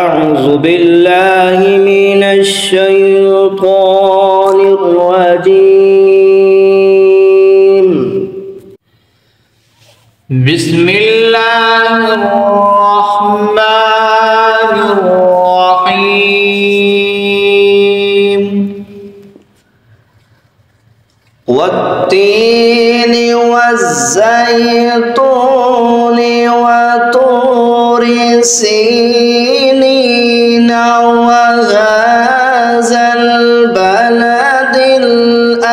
أعوذ بالله من الشيطان الرجيم. بسم الله الرحمن الرحيم. والتين والزيتون وطور سينين وهذا البلد الأمين.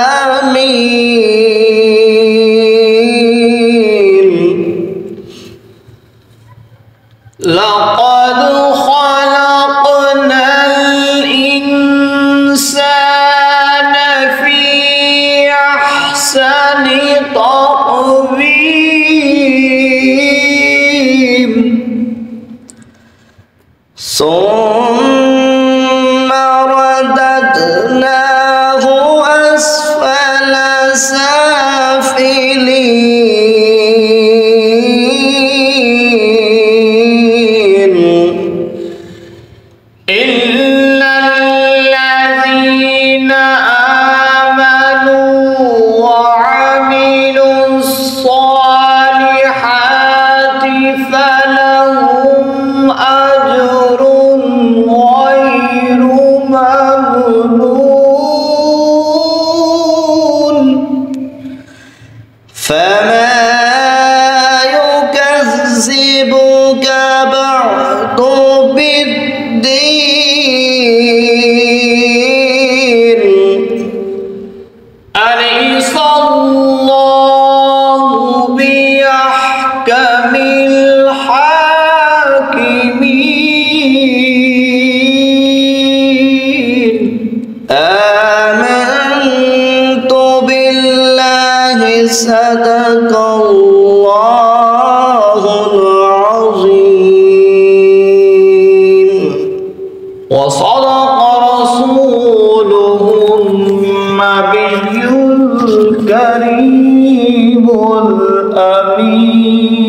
لقد خلقنا الإنسان في أحسن تقويم ثم رددناه أسفل سافلين إلا الذين آمنوا وعملوا الصالحات فلهم أجر غير ممنون. فما يكذبك بعد بالدين. أليس الله بأحكم الحاكمين. آمنت بالله صدق الله العظيم وصدق رسوله النبي الكريم الأمين.